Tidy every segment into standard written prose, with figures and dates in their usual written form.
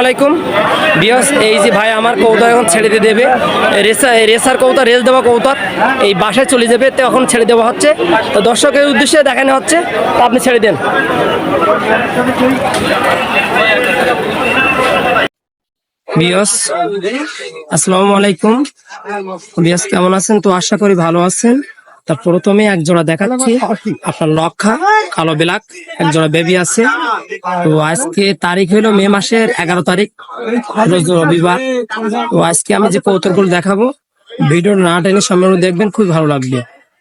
আলাইকুম বিয়স। এই যে ভাই আমার কৌতা এখন ছেড়ে দিয়ে দেবে, রেসার কৌতা, রেস দেওয়া কৌতা এই বাসায় চলে যাবে, তো এখন ছেড়ে দেওয়া হচ্ছে। তো দর্শকের উদ্দেশ্যে দেখানো হচ্ছে, তো আপনি ছেড়ে দেন। বিয়স আসসালামু আলাইকুম বিয়স, কেমন আছেন? তো আশা করি ভালো আছেন। তার প্রথমে এক জোড়া দেখাচ্ছি, আপনার লক্ষা কালো ব্ল্যাক এক জোড়া বেবি আছে। তো আজকে তারিখ হলো মে মাসের 11 তারিখ, রোজ রবিবার। তো আজকে আমি যে কৌতুকগুলো দেখাবো, ভিডিও না টেনে সম্পূর্ণ দেখবেন, খুব ভালো লাগবে।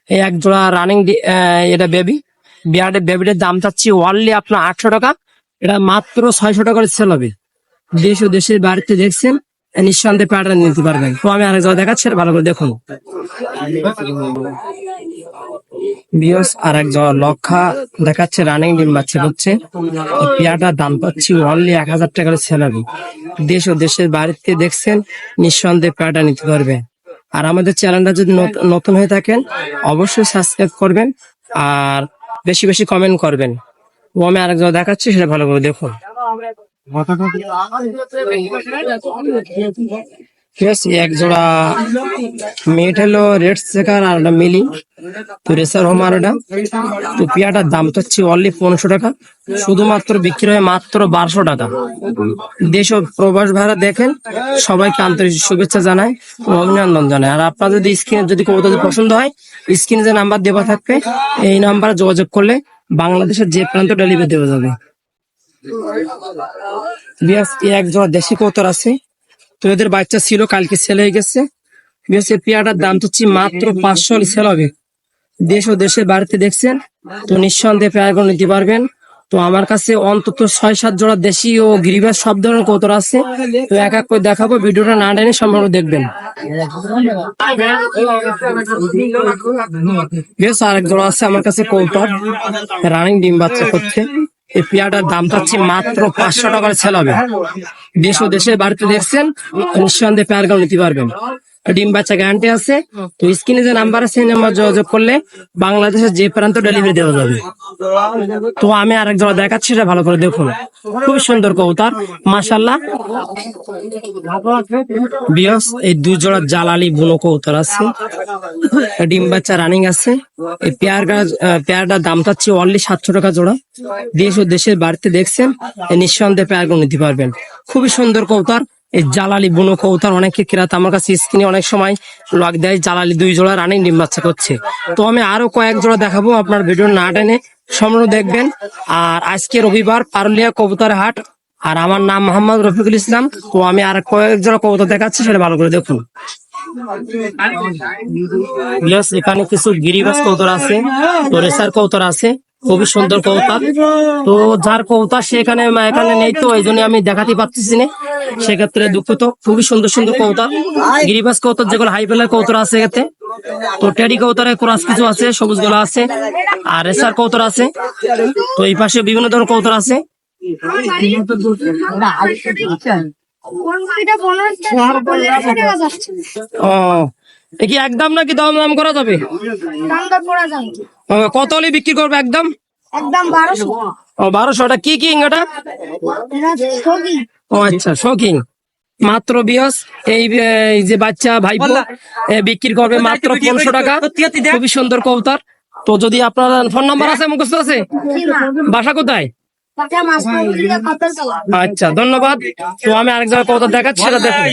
এই এক জোড়া রানিং এটা বেবি, বেবিটার দাম চাচ্ছি ওয়ানলি আপনার 800 টাকা। এটা মাত্র 600 টাকা করে সেল হবে। দেশ ও দেশের বাড়িতে দেখছেন, নিঃসন্দেহে প্যাটার্ন নিতে পারবেন। তো আমি আরেক জায়গায় দেখাচ্ছি, ভালো করে দেখুন। বিয়স আর এক লক্ষা দেখাচ্ছে, রানিং ডিম বাচ্চা হচ্ছে। পেয়ারটার দাম পাচ্ছি অনলি 1000 টাকা করে সেল হবে। দেশ ও দেশের বাড়িতে দেখছেন, নিঃসন্দেহে প্যাটার্ন নিতে পারবেন। আর আমাদের চ্যানেলটা যদি নতুন হয়ে থাকেন, অবশ্যই সাবস্ক্রাইব করবেন আর বেশি বেশি কমেন্ট করবেন। ও আমি আরেক জায়গায় দেখাচ্ছি, সেটা ভালো করে দেখুন। ঠিক আছে, এক জোড়া মেট হলো রেড চেকার আর একটা মিলি, তো রেসার হোম আর এটা। তো পেয়ারটার দাম তো হচ্ছে অনলি 1500 টাকা, শুধুমাত্র বিক্রি হয় মাত্র 1200 টাকা। দেশ ও প্রবাস ভাড়া দেখেন, সবাইকে আন্তরিক শুভেচ্ছা জানাই ও অভিনন্দন জানাই। আর আপনার যদি স্ক্রিনে যদি কবুতর পছন্দ হয়, স্ক্রিনে যে নাম্বার দেওয়া থাকবে, এই নাম্বারে যোগাযোগ করলে বাংলাদেশের যে প্রান্ত ডেলিভারি দেওয়া যাবে। এক জোড়া দেশি কবুতর আছে, তো এদের বাচ্চা ছিল, কালকে সেল হয়ে গেছে। পেয়ারটার দাম হচ্ছে মাত্র 500 সেল হবে। দেশ ও দেশের বাড়িতে দেখছেন, তো নিঃসন্দেহে পেয়ারগুলো নিতে পারবেন। তো আমার কাছে অন্তত 6-7 জোড়া দেশি ও গিরিবাস সব ধরনের কবুতর আছে, তো এক এক করে দেখাবো, ভিডিওটা না টেনে সম্পূর্ণ দেখবেন। বেশ আরেক জোড়া আছে আমার কাছে কবুতর, রানিং ডিম বাচ্চা করছে। এই পেয়ারটার দাম পাচ্ছি মাত্র 500 টাকার সেল হবে। দেশ ও দেশের বাড়িতে দেখছেন, নিঃসন্দেহে পেয়ারগুলো নিতে পারবেন। ডিম বাচ্চা গ্যারান্টি আছে। তো স্ক্রিনে যে নাম্বার আছে, সেই নাম্বার যোগাযোগ করলে বাংলাদেশের যে প্রান্ত ডেলিভারি দেওয়া যাবে। তো আমি আরেক জোড়া দেখাচ্ছি, সেটা ভালো করে দেখুন। খুবই সুন্দর কবুতর, মাশাআল্লাহ। বিয়স এই দুই জোড়া জালালি বুনো কবুতর আছে, ডিম বাচ্চা রানিং আছে। এই পেয়ারটার দাম চাচ্ছি অনলি 700 টাকা জোড়া। দেশ ও দেশের বাড়িতে দেখছেন, নিঃসন্দেহে পেয়ারগুলো নিতে পারবেন। খুবই সুন্দর কবুতর, এই জালালি বুনো কবুতর অনেকে ক্রেতা আমার কাছে স্ক্রিনে অনেক সময় লক দেয়। জালালি দুই জোড়া রানিং ডিম বাচ্চা করছে। তো আমি আরো কয়েক জোড়া দেখাবো, আপনার ভিডিও না টেনে সম্পূর্ণ দেখবেন। আর আজকে রবিবার, পারুলিয়া কবুতর হাট, আর আমার নাম মোহাম্মদ রফিকুল ইসলাম। তো আমি আর কয়েক জোড়া কবুতর দেখাচ্ছি, সেটা ভালো করে দেখুন। এখানে কিছু গিরিবাস কবুতর আছে, তো রেসার কবুতর আছে, খুবই সুন্দর কবুতর। তো যার কবুতর সে এখানে নেই, তো এই জন্য আমি দেখাতে পারতেছি না, সেক্ষেত্রে দুঃখিত। খুবই সুন্দর সুন্দর কবুতর, গিরিবাস কবুতর যেগুলো হাই পেলার কবুতর আছে এতে। তো টেডি কবুতরের ক্রস কিছু আছে, সবুজ গোলা আছে, আর রেসার কবুতর আছে। তো এই পাশে বিভিন্ন ধরনের কবুতর আছে। ও কি একদম নাকি দাম দাম করা যাবে? কত হলে বিক্রি করবে? একদম 1200। কি কিং এটা? ও আচ্ছা, শোকিং। মাত্র বিয়স এই যে বাচ্চা ভাইপো বিক্রি করবে মাত্র 1500 টাকা। খুবই সুন্দর কবুতর। তো যদি আপনার ফোন নাম্বার আছে, মুখস্থ আছে? বাসা কোথায়? আচ্ছা, ধন্যবাদ। তো আমি আরেক জায়গায় কবুতর দেখাচ্ছি, সেটা দেখুন।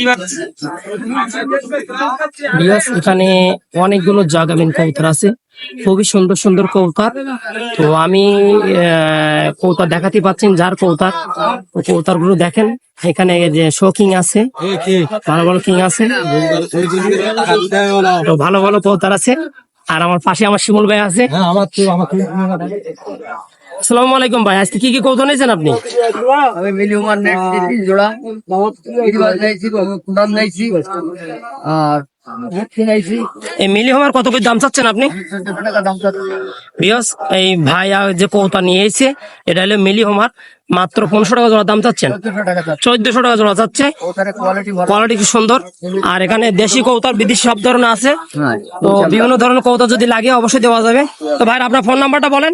এখানে অনেকগুলো জাগামিন কবুতর আছে, খুবই সুন্দর সুন্দর কবুতর। তো আমি কবুতর দেখাতে পাচ্ছি, যার কবুতর গুলো দেখেন। এখানে যে শোকিং আছে, ভালো ভালো কিং আছে, তো ভালো ভালো কবুতর আছে। আর আমার পাশে আমার শিমুল ভাই আছে। আসসালামু আলাইকুম ভাই, আজকে কি কি কবুতর নিয়েছেন আপনি? আমি মিলিয়ন জোড়া আর এই মিলি হোমার কত করে দাম চাচ্ছেন আপনি? বিয়স এই ভাই যে কৌতা নিয়ে এসেছে এটা হলো মিলি হোমার, মাত্র 1500 টাকা জোড়া দাম চাচ্ছেন। 1400 টাকা জোড়া চাচ্ছে। কোয়ালিটি কি সুন্দর। আর এখানে দেশি কৌতার বিদেশি সব ধরনের আছে, তো বিভিন্ন ধরনের কৌতা যদি লাগে অবশ্যই দেওয়া যাবে। তো ভাই আপনার ফোন নাম্বারটা বলেন।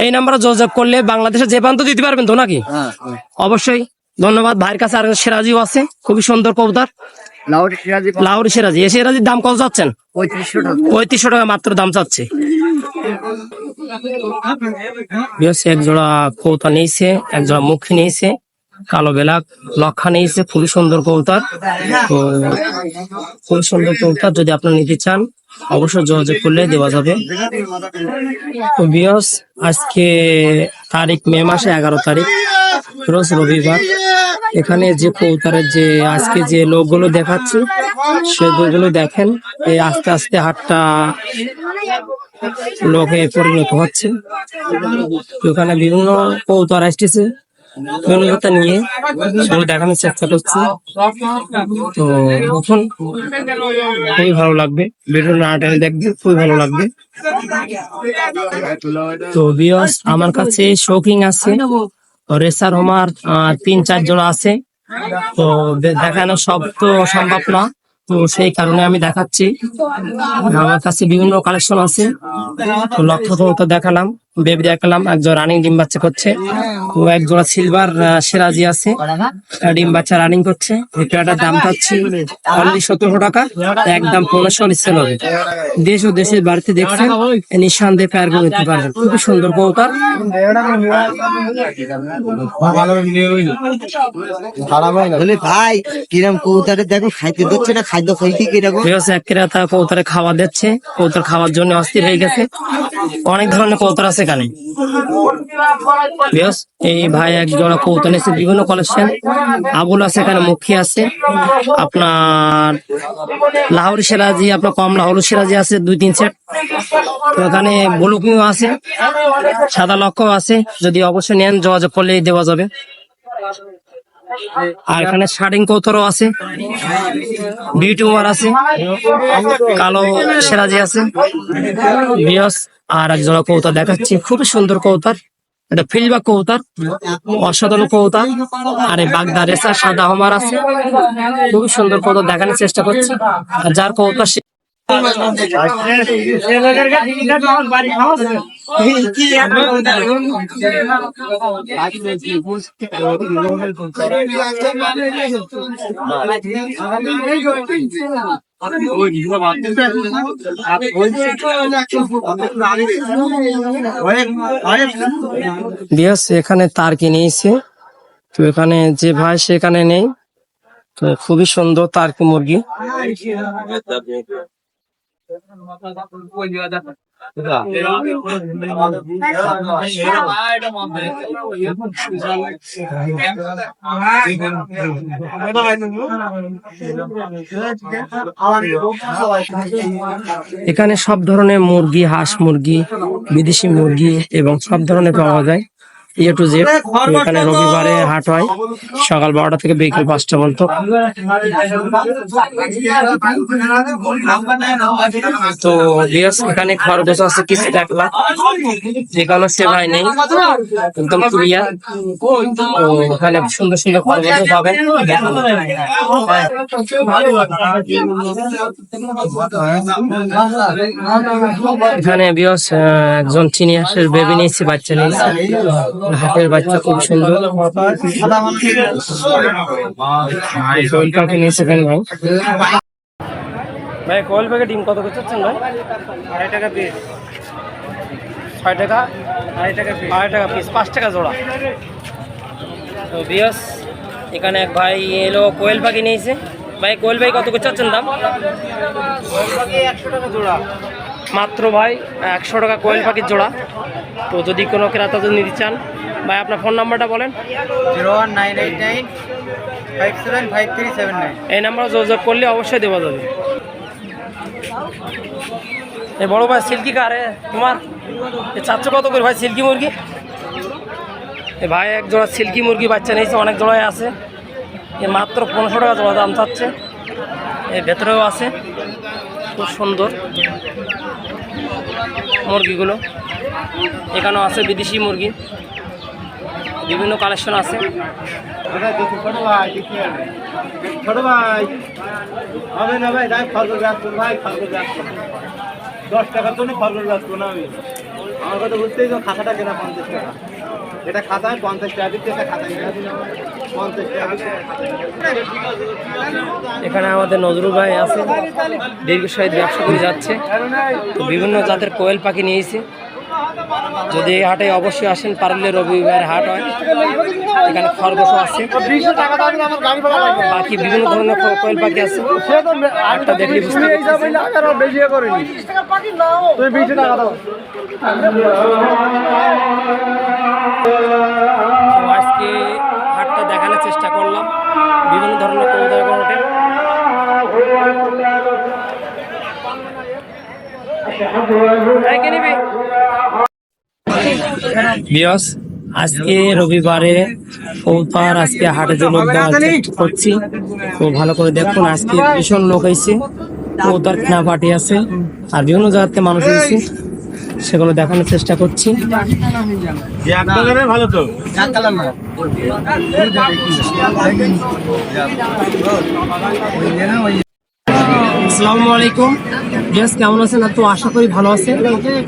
এই নাম্বারে যোগাযোগ করলে বাংলাদেশে যে প্রান্ত দিতে পারবেন তো নাকি? অবশ্যই। ধন্যবাদ। ভাইয়ের কাছে আর সিরাজিও আছে, খুবই সুন্দর কবুতর, লাহোরি সিরাজি। এই সিরাজির দাম কত চাচ্ছেন? 3500 টাকা মাত্র দাম চাচ্ছে। এক জোড়া কৌতা নিয়েছে, এক জোড়া মুখী নিয়েছে, কালো বেলাক লক্ষা নিয়েছে, খুবই সুন্দর কবুতর। তো খুবই সুন্দর কবুতর, যদি আপনারা নিতে চান অবশ্যই যোগাযোগ করলে দেওয়া যাবে। তো বিয়স আজকে তারিখ মে মাসে 11 তারিখ, রোজ রবিবার। এখানে যে কৌতারের যে আজকে যে লোকগুলো দেখাচ্ছি সেগুলো দেখেন, এই আস্তে আস্তে হাটটা লোকে পরিণত হচ্ছে। ওখানে বিভিন্ন কৌতার আসতেছে, বিভিন্ন নিয়ে সেগুলো দেখানোর চেষ্টা করছি। তো এখন খুবই ভালো লাগবে, বিভিন্ন আর্ট দেখবে, খুবই ভালো লাগবে। তো বিয়স আমার কাছে শৌকিং আছে, রেসার হোমার 3-4 জোড়া আছে। তো দেখানো সব তো সম্ভব না, তো সেই কারণে আমি দেখাচ্ছি। আমার কাছে বিভিন্ন কালেকশন আছে। তো লক্ষ্য তো দেখালাম, বেবি দেখালাম, একজন রানিং ডিম বাচ্চা করছে। তো এক জোড়া সিলভার সিরাজি আছে, ডিম বাচ্চা রানিং করছে। এটার দাম পাচ্ছি অনলি 1700 টাকা, একদম 1500 সেল হবে। দেশ ও দেশের বাড়িতে দেখছেন নিঃসন্দেহে পেয়ার করে নিতে পারবেন, খুবই সুন্দর কৌতা। ভাই কিরম কৌতারে দেখো খাইতে দিচ্ছে না, খাদ্য খাইতে কিরকম কৌতারে খাওয়া দিচ্ছে, কৌতার খাওয়ার জন্য অস্থির হয়ে গেছে। অনেক ধরনের কৌতার আছে এখানে। এই ভাই এক জোড়া কৌতা নিয়েছে, বিভিন্ন কালেকশন। আবুল আছে এখানে, মুখী আছে, আপনার লাহোরি সিরাজি, আপনার কমলা হলুদ সিরাজি আছে 2-3 সেট। তো এখানে ব্লুকিং আছে, সাদা লক্ষ্য আছে, যদি অবশ্যই নেন যোগাযোগ করলে দেওয়া যাবে। আর এখানে শার্টিং কৌতরও আছে, বিউটি ওয়ার আছে, কালো সিরাজি আছে। আর এক জোড়া কৌতার দেখাচ্ছি, খুবই সুন্দর কৌতার, এটা ফিলবা কৌতার, অসাধারণ কৌতার। আর এই বাগদা রেসা সাদা হোমার আছে, খুবই সুন্দর কৌতার দেখানোর চেষ্টা করছি। আর যার কৌতার এখানে তার কিনেছে। তো এখানে যে ভাই সেখানে নেই, তো খুবই সুন্দর তার্কি মুরগি। এখানে সব ধরনের মুরগি, হাঁস মুরগি, বিদেশি মুরগি এবং সব ধরনের পাওয়া যায়, এ টু জেড। এখানে রবিবারে হাট হয়, সকাল 12টা থেকে বিকেল 5টা পর্যন্ত। তো এখানে খরগোশ আছে কিছু দেখলাম, যেখানে সে ভাই নেই, একদম ক্লিয়ার। তো ওখানে সুন্দর সুন্দর খরগোশ পাবেন। এখানে বিয়স একজন চিনিয়াসের বেবি নিয়েছে, বাচ্চা নিয়েছে, হাতের বাচ্চা খুব সুন্দর। ভাই কোয়েল পাখি ডিম কত করে চাচ্ছেন ভাই? 2.5 টাকা পিস। 6 টাকা, 2.5 টাকা পিস। 2.5 টাকা পিস, 5 টাকা জোড়া। তো বিয়স এখানে এক ভাই এলো কোয়েল পাখি নিয়েছে। ভাই কোয়েল পাখি কত করে চাচ্ছেন দাম? 100 টাকা জোড়া মাত্র ভাই 100 টাকা কোয়েল পাখির জোড়া। তো যদি কোনো ক্রেতা যদি নিতে চান, ভাই আপনার ফোন নাম্বারটা বলেন। 01989575379। এই নাম্বারে যোগাযোগ করলে অবশ্যই দেওয়া যাবে। এই বড় ভাই সিল্কি কারে তোমার চাচ্ছ কত করে ভাই সিল্কি মুরগি? এ ভাই এক জোড়া সিল্কি মুরগি বাচ্চা নিয়েছে, অনেক জোড়ায় আছে। এ মাত্র 1500 টাকা জোড়া দাম চাচ্ছে। এর ভেতরেও আছে খুব সুন্দর মুরগিগুলো। এখানেও আছে বিদেশি মুরগি, বিভিন্ন কালেকশন আছে। ছোট ভাই হবে না ভাই, তাই খরগোশ রাখবো ভাই, খরগোশ রাখবো 10 টাকার জন্য খরগোশ রাখবো না আমি। আমার কথা বুঝতেই তো, খাতাটা কেনা 50 টাকা, এটা খাতায় 50 টাকা দিচ্ছে, এটা খাতায় 50 টাকা। এখানে আমাদের নজরুল ভাই আছে, দীর্ঘস্থায়ী ব্যবসা করে যাচ্ছে। তো বিভিন্ন জাতের কোয়েল পাখি নিয়েছি। যদি এই হাটে অবশ্যই আসেন, পারলে রবিবার হাট হয়। এখানে খরগোশও আছে, পাখি বিভিন্ন ধরনের কোয়েল পাখি আছে। হাটটা দেখলে বুঝতে পারছেন। তো আজকে হাটটা দেখানোর চেষ্টা করলাম, বিভিন্ন ধরনের কবুতর ওঠে। বিয়স, আজকে রবিবারে কবুতর আজকে হাটের জন্য করছি। তো ভালো করে দেখুন, আজকে ভীষণ লোক হয়েছে, কবুতর কেনা পার্টি আছে, আর বিভিন্ন জায়গাতে মানুষ হয়েছে, সেগুলো দেখানোর চেষ্টা করছি। ভালো তো আসসালামু আলাইকুম। বেশ, কেমন আছেন? তো আশা করি ভালো আছেন।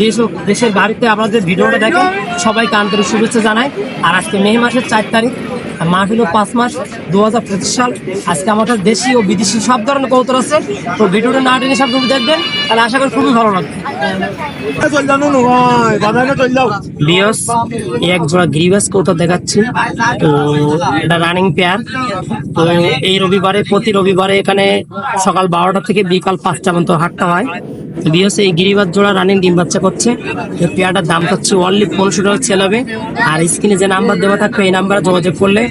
দেশ ও দেশের বাড়িতে আপনাদের ভিডিওটা দেখেন, সবাইকে আন্তরিক শুভেচ্ছা জানাই। আর আজকে মে মাসের 4 তারিখ, আর মাস হলো 5 মাস 2025 সাল। আজকে আমাদের দেশি ও বিদেশি সব ধরনের কবুতর আছে। তো ভিডিওটা না টেনে সব দেখবেন, তাহলে আশা করি খুবই ভালো লাগবে। বিয়স, এক জোড়া গিরিবাস কবুতর দেখাচ্ছি। তো এটা রানিং পেয়ার। তো এই রবিবারে, প্রতি রবিবারে এখানে সকাল 12টা থেকে বিকাল 5টা পর্যন্ত হাটটা হয়। বিয়স, এই গিরিবাস জোড়া রানিং ডিম বাচ্চা করছে। এই পেয়ারটার দাম হচ্ছে অনলি 1500 টাকা সেল হবে। আর স্ক্রিনে যে নাম্বার দেওয়া থাকবে, এই নাম্বারে যোগাযোগ করলে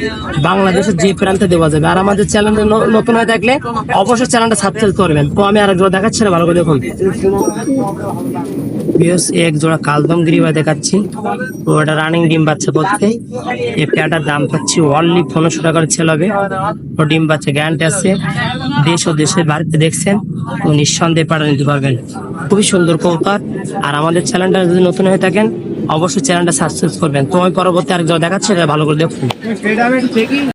বাংলাদেশের যে প্রান্তে দেওয়া যাবে। আর আমাদের চ্যানেলে নতুন হয়ে থাকলে অবশ্যই চ্যানেলটা সাবস্ক্রাইব করবেন। তো আমি আরেক জোড়া দেখাচ্ছি, ভালো করে দেখুন। বিয়স, এক জোড়া কালদম গিরিবাস দেখাচ্ছি। তো এটা রানিং ডিম বাচ্চা করতে। এই পেয়ারটার দাম হচ্ছে অনলি 1500 টাকার সেল হবে। ও ডিম বাচ্চা গ্যারান্টি আছে। দেশ ও দেশের বাড়িতে দেখছেন, তো নিঃসন্দেহে পাঠা নিতে পারবেন। খুবই সুন্দর কবুতর। আর আমাদের চ্যানেলটা যদি নতুন হয়ে থাকেন, অবশ্যই চ্যানেলটা সাবস্ক্রাইব করবেন। তো আমি পরবর্তী আরেক জোড়া দেখাচ্ছি, ভালো করে দেখুন।